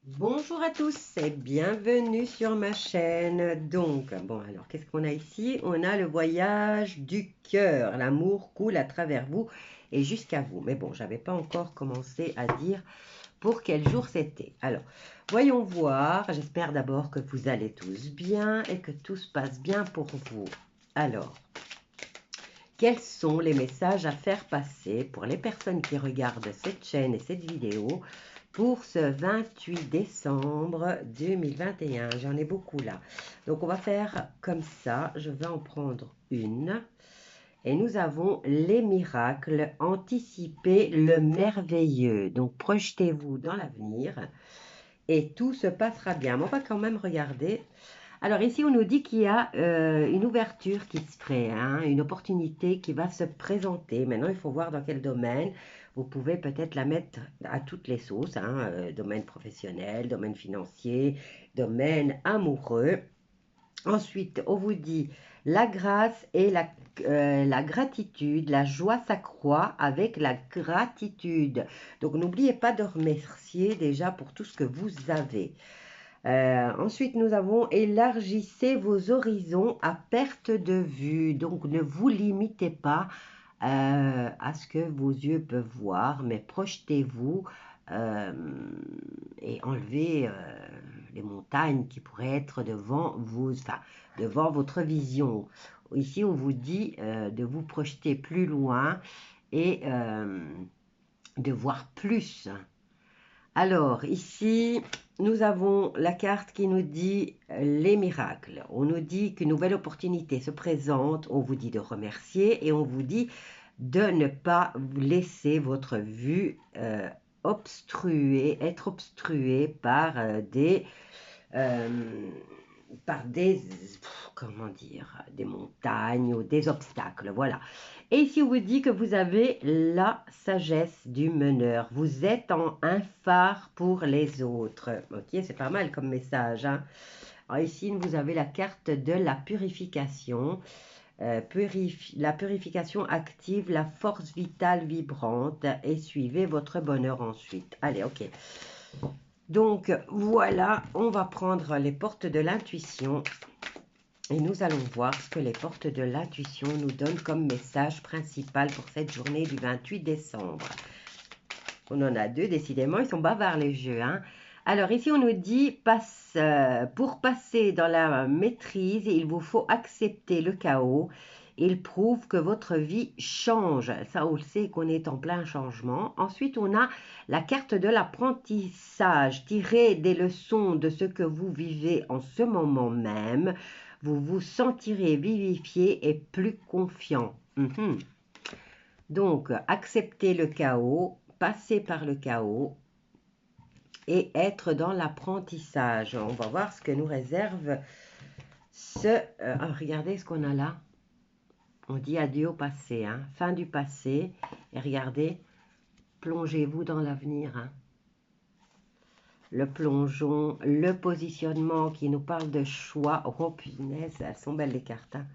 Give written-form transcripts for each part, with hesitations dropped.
Bonjour à tous et bienvenue sur ma chaîne. Donc, bon, alors qu'est-ce qu'on a ici? On a le voyage du cœur. L'amour coule à travers vous et jusqu'à vous. Mais bon, j'avais pas encore commencé à dire pour quel jour c'était. Alors, voyons voir. J'espère d'abord que vous allez tous bien et que tout se passe bien pour vous. Alors, quels sont les messages à faire passer pour les personnes qui regardent cette chaîne et cette vidéo pour ce 28 décembre 2021? J'en ai beaucoup là. Donc, on va faire comme ça. Je vais en prendre une. Et nous avons les miracles, anticiper le merveilleux. Donc, projetez-vous dans l'avenir et tout se passera bien. Mais on va quand même regarder. Alors ici, on nous dit qu'il y a une ouverture qui se crée, hein, une opportunité qui va se présenter. Maintenant, il faut voir dans quel domaine. Vous pouvez peut-être la mettre à toutes les sauces, hein, domaine professionnel, domaine financier, domaine amoureux. Ensuite, on vous dit la grâce et la gratitude, la joie s'accroît avec la gratitude. Donc, n'oubliez pas de remercier déjà pour tout ce que vous avez. Ensuite, nous avons élargissez vos horizons à perte de vue. Donc, ne vous limitez pas à ce que vos yeux peuvent voir, mais projetez-vous euh, et enlevez les montagnes qui pourraient être devant vous, enfin, devant votre vision. Ici, on vous dit de vous projeter plus loin et de voir plus. Alors, ici, nous avons la carte qui nous dit les miracles. On nous dit qu'une nouvelle opportunité se présente. On vous dit de remercier et on vous dit de ne pas laisser votre vue être obstruée euh, par des, comment dire, des montagnes ou des obstacles. Voilà. Et ici, on vous dit que vous avez la sagesse du meneur. Vous êtes un phare pour les autres. Ok, c'est pas mal comme message. Hein. Alors ici, vous avez la carte de la purification. La purification active la force vitale vibrante et suivez votre bonheur ensuite. Allez, ok. Donc voilà, on va prendre les portes de l'intuition et nous allons voir ce que les portes de l'intuition nous donnent comme message principal pour cette journée du 28 décembre. On en a deux, décidément, ils sont bavards les jeux. Hein. Alors ici, on nous dit, pour passer dans la maîtrise, il vous faut accepter le chaos. Il prouve que votre vie change. Ça, on le sait qu'on est en plein changement. Ensuite, on a la carte de l'apprentissage. Tirez des leçons de ce que vous vivez en ce moment même. Vous vous sentirez vivifié et plus confiant. Donc, accepter le chaos, passer par le chaos et être dans l'apprentissage. On va voir ce que nous réserve regardez ce qu'on a là. On dit adieu au passé, hein, fin du passé. Et regardez, plongez-vous dans l'avenir. Hein. Le plongeon, le positionnement qui nous parle de choix. Oh punaise, elles sont belles les cartes. Hein.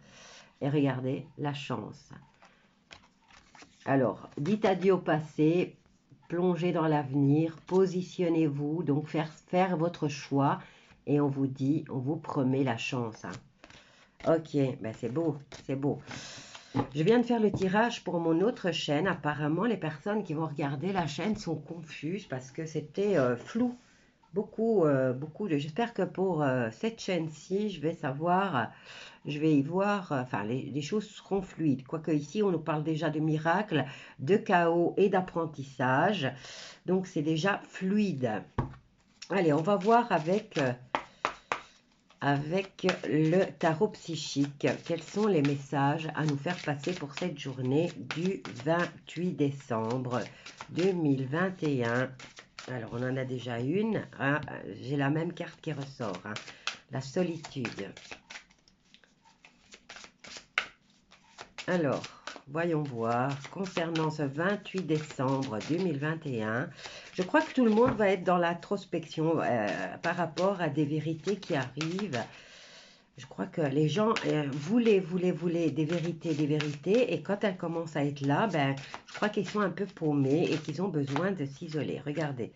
Et regardez, la chance. Alors, dites adieu au passé, plongez dans l'avenir, positionnez-vous, donc faire votre choix. Et on vous dit, on vous promet la chance. Hein. Ok, ben c'est beau, c'est beau. Je viens de faire le tirage pour mon autre chaîne. Apparemment, les personnes qui vont regarder la chaîne sont confuses parce que c'était flou. Beaucoup de... J'espère que pour cette chaîne-ci, je vais savoir, je vais y voir, enfin, les choses seront fluides. Quoique ici, on nous parle déjà de miracles, de chaos et d'apprentissage. Donc, c'est déjà fluide. Allez, on va voir avec le tarot psychique. Quels sont les messages à nous faire passer pour cette journée du 28 décembre 2021? Alors, on en a déjà une. Ah, j'ai la même carte qui ressort. Hein. La solitude. Alors, voyons voir. Concernant ce 28 décembre 2021, je crois que tout le monde va être dans l'introspection par rapport à des vérités qui arrivent. Je crois que les gens voulaient des vérités, et quand elles commencent à être là, ben, je crois qu'ils sont un peu paumés et qu'ils ont besoin de s'isoler. Regardez.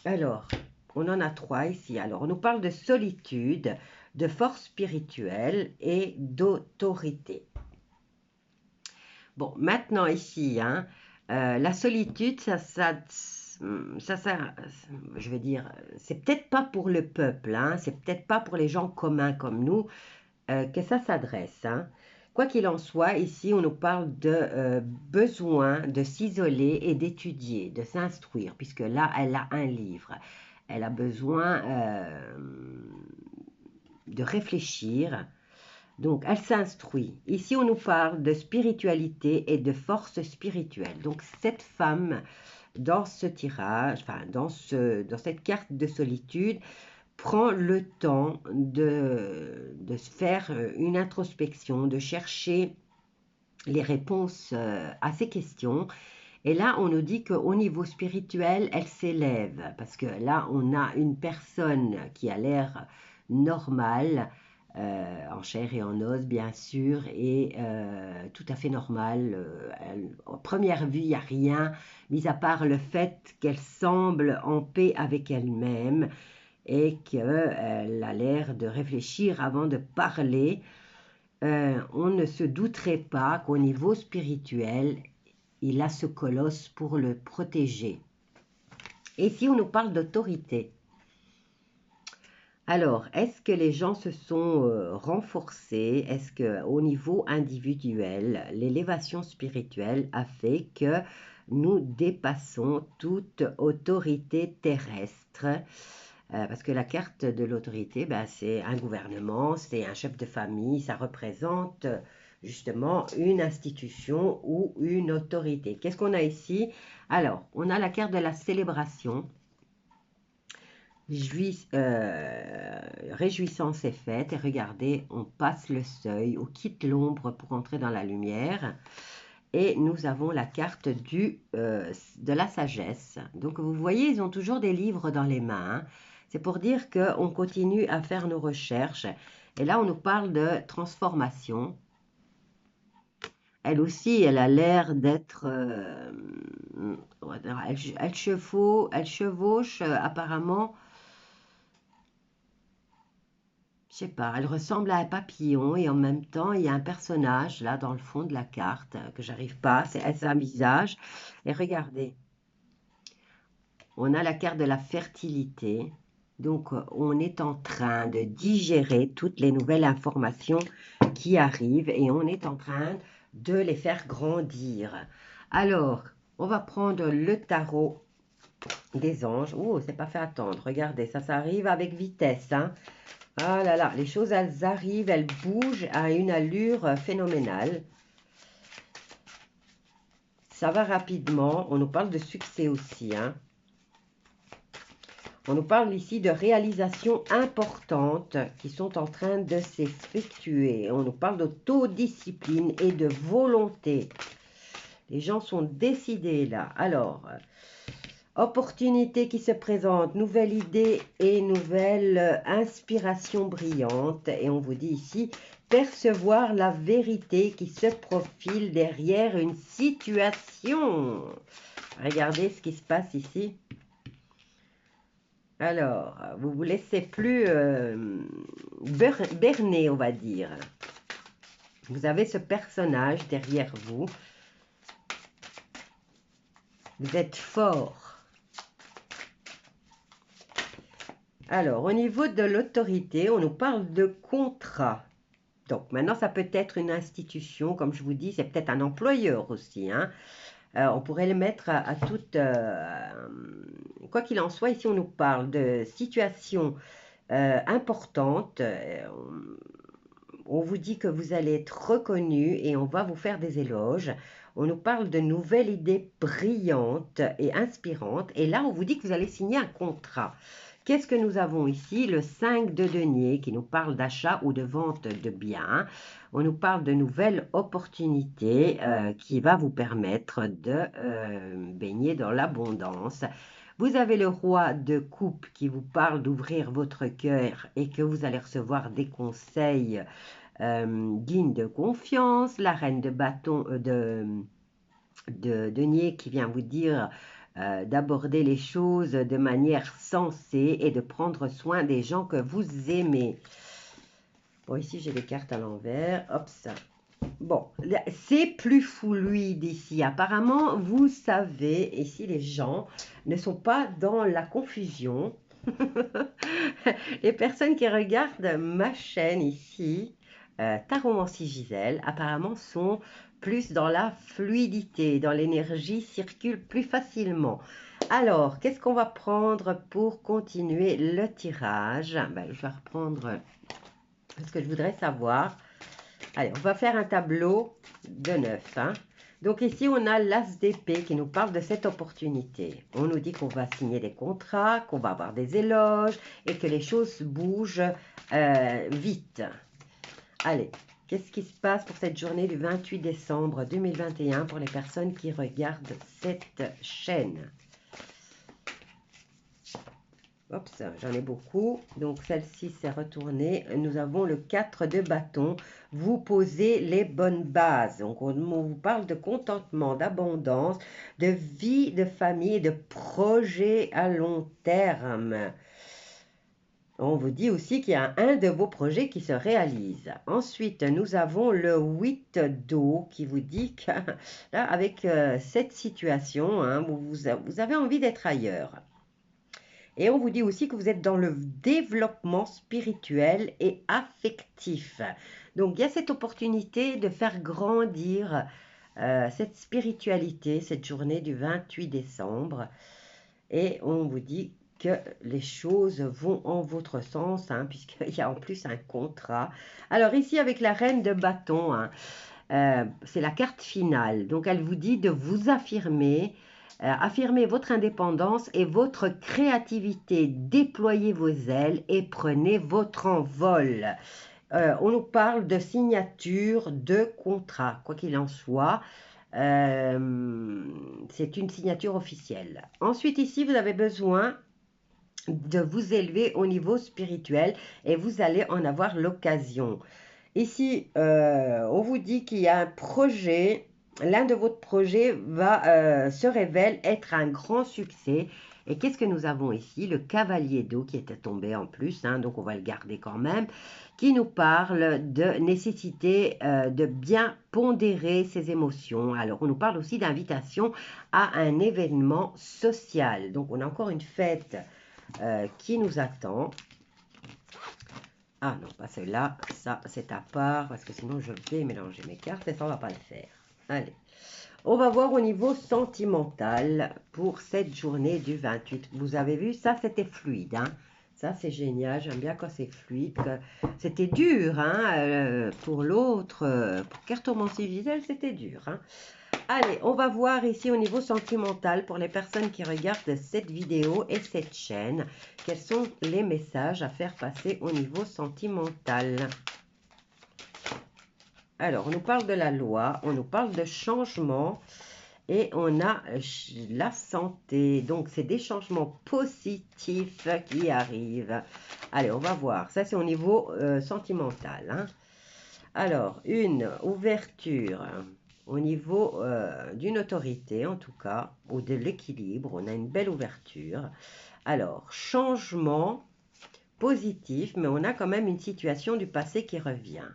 Alors, on en a 3 ici. Alors, on nous parle de solitude, de force spirituelle et d'autorité. Bon, maintenant ici, hein, la solitude, je veux dire, c'est peut-être pas pour le peuple, hein, c'est peut-être pas pour les gens communs comme nous que ça s'adresse. Hein. Quoi qu'il en soit, ici, on nous parle de besoin de s'isoler et d'étudier, de s'instruire, puisque là, elle a un livre. Elle a besoin de réfléchir. Donc, elle s'instruit. Ici, on nous parle de spiritualité et de force spirituelle. Donc, cette femme, dans ce tirage, enfin, dans cette carte de solitude, prend le temps de se faire une introspection, de chercher les réponses à ces questions. Et là, on nous dit qu'au niveau spirituel, elle s'élève. Parce que là, on a une personne qui a l'air normale, en chair et en os, bien sûr, et tout à fait normale. En première vue, il n'y a rien, mis à part le fait qu'elle semble en paix avec elle-même et qu'elle a l'air de réfléchir avant de parler. On ne se douterait pas qu'au niveau spirituel, il a ce colosse pour le protéger. Et si on nous parle d'autorité, alors, est-ce que les gens se sont renforcés? Est-ce qu'au niveau individuel, l'élévation spirituelle a fait que nous dépassons toute autorité terrestre? Parce que la carte de l'autorité, ben, c'est un gouvernement, c'est un chef de famille, ça représente justement une institution ou une autorité. Qu'est-ce qu'on a ici? Alors, on a la carte de la célébration. Réjouissance est faite et regardez, on passe le seuil, on quitte l'ombre pour entrer dans la lumière. Et nous avons la carte de la sagesse. Donc vous voyez, ils ont toujours des livres dans les mains. C'est pour dire qu'on continue à faire nos recherches. Et là, on nous parle de transformation. Elle aussi, elle a l'air d'être... elle chevauche apparemment... Je sais pas, elle ressemble à un papillon et en même temps, il y a un personnage là dans le fond de la carte que j'arrive pas, c'est un visage. Et regardez, on a la carte de la fertilité. Donc, on est en train de digérer toutes les nouvelles informations qui arrivent et on est en train de les faire grandir. Alors, on va prendre le tarot des anges. Oh, c'est pas fait attendre. Regardez, ça arrive avec vitesse, hein. Ah là là, les choses, elles arrivent, elles bougent à une allure phénoménale. Ça va rapidement. On nous parle de succès aussi, hein. On nous parle ici de réalisations importantes qui sont en train de s'effectuer. On nous parle d'autodiscipline et de volonté. Les gens sont décidés là. Alors, opportunité qui se présente, nouvelle idée et nouvelle inspiration brillante. Et on vous dit ici, percevoir la vérité qui se profile derrière une situation. Regardez ce qui se passe ici. Alors, vous vous laissez plus berner, on va dire. Vous avez ce personnage derrière vous. Vous êtes fort. Alors, au niveau de l'autorité, on nous parle de contrat. Donc, maintenant, ça peut être une institution, comme je vous dis, c'est peut-être un employeur aussi, hein. On pourrait le mettre à toute... quoi qu'il en soit, ici, on nous parle de situations importantes. On vous dit que vous allez être reconnu et on va vous faire des éloges. On nous parle de nouvelles idées brillantes et inspirantes. Et là, on vous dit que vous allez signer un contrat. Qu'est-ce que nous avons ici? Le 5 de denier qui nous parle d'achat ou de vente de biens. On nous parle de nouvelles opportunités qui va vous permettre de baigner dans l'abondance. Vous avez le roi de coupe qui vous parle d'ouvrir votre cœur et que vous allez recevoir des conseils dignes de confiance. La reine de bâton de denier qui vient vous dire d'aborder les choses de manière sensée et de prendre soin des gens que vous aimez. Bon, ici, j'ai les cartes à l'envers. Hop, ça. Bon, c'est plus fluide ici. Apparemment, vous savez, ici, les gens ne sont pas dans la confusion. Les personnes qui regardent ma chaîne ici, Taromancie Gisèle, apparemment sont plus dans la fluidité, dans l'énergie circule plus facilement. Alors, qu'est-ce qu'on va prendre pour continuer le tirage? Ben, je vais reprendre ce que je voudrais savoir. Allez, on va faire un tableau de 9. Hein. Donc ici, on a l'As d'épée qui nous parle de cette opportunité. On nous dit qu'on va signer des contrats, qu'on va avoir des éloges et que les choses bougent vite. Allez, qu'est-ce qui se passe pour cette journée du 28 décembre 2021 pour les personnes qui regardent cette chaîne? Oups, j'en ai beaucoup. Donc, celle-ci s'est retournée. Nous avons le 4 de bâton. Vous posez les bonnes bases. Donc, on vous parle de contentement, d'abondance, de vie, de famille et de projets à long terme. On vous dit aussi qu'il y a un de vos projets qui se réalise. Ensuite, nous avons le 8 d'eau qui vous dit que, là, avec cette situation, hein, vous avez envie d'être ailleurs. Et on vous dit aussi que vous êtes dans le développement spirituel et affectif. Donc, il y a cette opportunité de faire grandir cette spiritualité, cette journée du 28 décembre. Et on vous dit que les choses vont en votre sens, hein, puisqu'il y a en plus un contrat. Alors ici, avec la reine de bâton, hein, c'est la carte finale. Donc, elle vous dit de vous affirmer. Affirmez votre indépendance et votre créativité, déployez vos ailes et prenez votre envol. On nous parle de signature de contrat, quoi qu'il en soit. C'est une signature officielle. Ensuite, ici, vous avez besoin de vous élever au niveau spirituel et vous allez en avoir l'occasion. Ici, on vous dit qu'il y a un projet. L'un de votre projets se révèle être un grand succès. Et qu'est-ce que nous avons ici? Le cavalier d'eau qui était tombé en plus, hein, donc on va le garder quand même, qui nous parle de nécessité de bien pondérer ses émotions. Alors, on nous parle aussi d'invitation à un événement social. Donc, on a encore une fête qui nous attend. Ah non, pas celle-là, ça c'est à part, parce que sinon je vais mélanger mes cartes et ça on va pas le faire. Allez, on va voir au niveau sentimental pour cette journée du 28. Vous avez vu, ça c'était fluide, hein. Ça c'est génial, j'aime bien quand c'est fluide. C'était dur, hein, pour l'autre, pour Cartomancie Gisèle, c'était dur, hein. Allez, on va voir ici au niveau sentimental pour les personnes qui regardent cette vidéo et cette chaîne. Quels sont les messages à faire passer au niveau sentimental? Alors, on nous parle de la loi, on nous parle de changement et on a la santé. Donc, c'est des changements positifs qui arrivent. Allez, on va voir. Ça, c'est au niveau sentimental, hein. Alors, une ouverture au niveau d'une autorité, en tout cas, ou de l'équilibre. On a une belle ouverture. Alors, changement positif, mais on a quand même une situation du passé qui revient.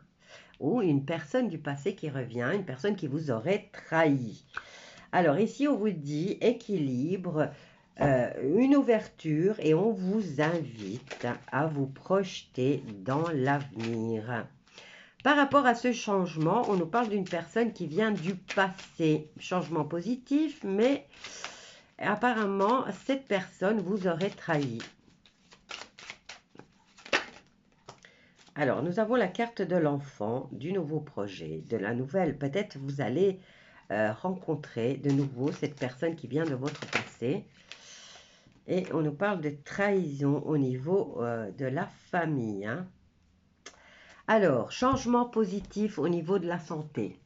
Ou une personne du passé qui revient, une personne qui vous aurait trahi. Alors, ici, on vous dit équilibre, une ouverture, et on vous invite à vous projeter dans l'avenir. Par rapport à ce changement, on nous parle d'une personne qui vient du passé. Changement positif, mais apparemment, cette personne vous aurait trahi. Alors, nous avons la carte de l'enfant, du nouveau projet, de la nouvelle. Peut-être vous allez rencontrer de nouveau cette personne qui vient de votre passé. Et on nous parle de trahison au niveau de la famille, hein. Alors, changement positif au niveau de la santé.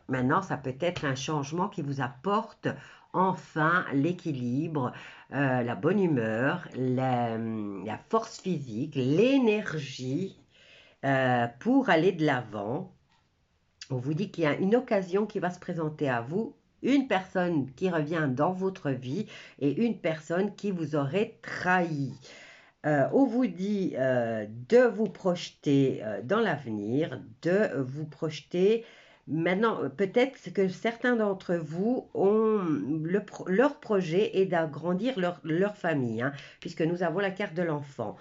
Maintenant, ça peut être un changement qui vous apporte enfin l'équilibre, la bonne humeur, la force physique, l'énergie pour aller de l'avant. On vous dit qu'il y a une occasion qui va se présenter à vous une personne qui revient dans votre vie et une personne qui vous aurait trahi. On vous dit de vous projeter dans l'avenir, de vous projeter. Maintenant, peut-être que certains d'entre vous ont leur projet est d'agrandir leur famille, hein, puisque nous avons la carte de l'enfant.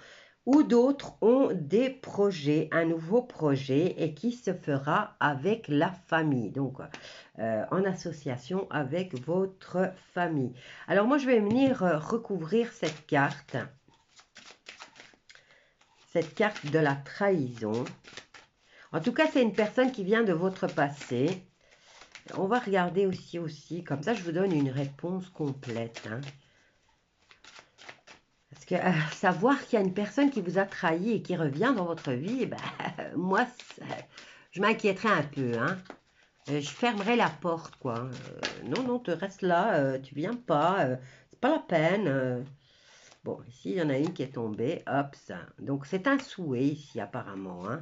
Ou d'autres ont des projets, un nouveau projet, et qui se fera avec la famille, donc en association avec votre famille. Alors moi, je vais venir recouvrir cette carte de la trahison. En tout cas, c'est une personne qui vient de votre passé. On va regarder aussi, comme ça je vous donne une réponse complète. Hein. Parce que savoir qu'il y a une personne qui vous a trahi et qui revient dans votre vie, ben, moi, je m'inquiéterais un peu. Hein. Je fermerais la porte, quoi. Non, tu restes là, tu viens pas, c'est pas la peine. Bon, ici, il y en a une qui est tombée. Hop, ça. Donc, c'est un souhait ici, apparemment. Hein.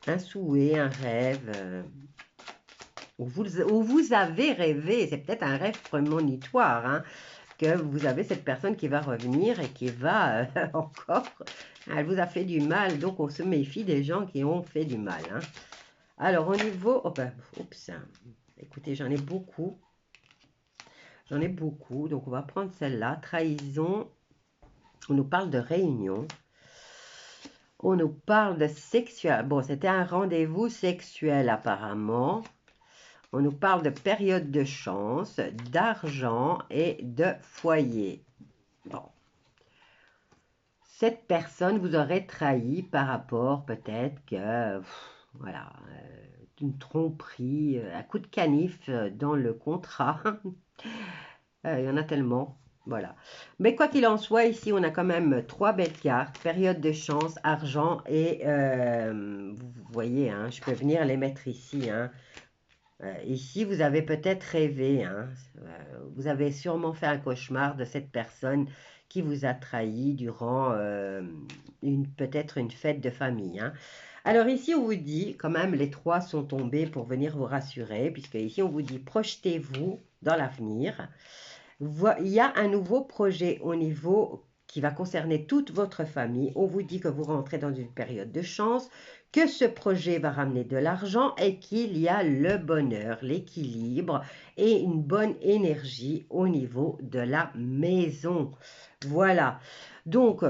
Un souhait, un rêve. Où vous avez rêvé. C'est peut-être un rêve prémonitoire. Hein, que vous avez cette personne qui va revenir et qui va encore... Elle vous a fait du mal. Donc, on se méfie des gens qui ont fait du mal. Hein. Alors, au niveau... Oh ben, oups. Écoutez, j'en ai beaucoup. J'en ai beaucoup, donc on va prendre celle-là. Trahison, on nous parle de réunion. On nous parle de sexuel. Bon, c'était un rendez-vous sexuel apparemment. On nous parle de période de chance, d'argent et de foyer. Bon. Cette personne vous aurait trahi par rapport peut-être que, voilà, une tromperie, un coup de canif dans le contrat. Il y en a tellement. Voilà. Mais quoi qu'il en soit, ici, on a quand même 3 belles cartes. Période de chance, argent et... vous voyez, hein, je peux venir les mettre ici. Hein. Ici, vous avez peut-être rêvé. Hein. Vous avez sûrement fait un cauchemar de cette personne qui vous a trahi durant peut-être une fête de famille. Hein. Alors ici, on vous dit, quand même, les 3 sont tombés pour venir vous rassurer, puisque ici, on vous dit, projetez-vous dans l'avenir. Il y a un nouveau projet au niveau qui va concerner toute votre famille. On vous dit que vous rentrez dans une période de chance, que ce projet va ramener de l'argent et qu'il y a le bonheur, l'équilibre et une bonne énergie au niveau de la maison. Voilà. Donc,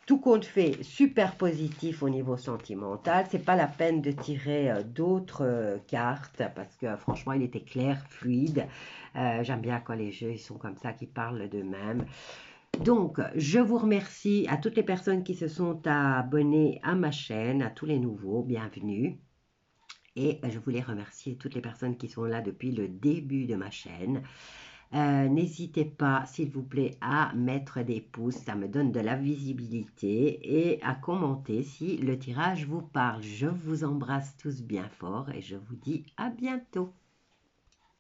tout compte fait, super positif au niveau sentimental. C'est pas la peine de tirer d'autres cartes parce que franchement, il était clair, fluide. J'aime bien quand les jeux ils sont comme ça, qui parlent d'eux-mêmes. Donc, je vous remercie à toutes les personnes qui se sont abonnées à ma chaîne, à tous les nouveaux, bienvenue. Et je voulais remercier toutes les personnes qui sont là depuis le début de ma chaîne. N'hésitez pas, s'il vous plaît, à mettre des pouces, ça me donne de la visibilité, et à commenter si le tirage vous parle. Je vous embrasse tous bien fort et je vous dis à bientôt.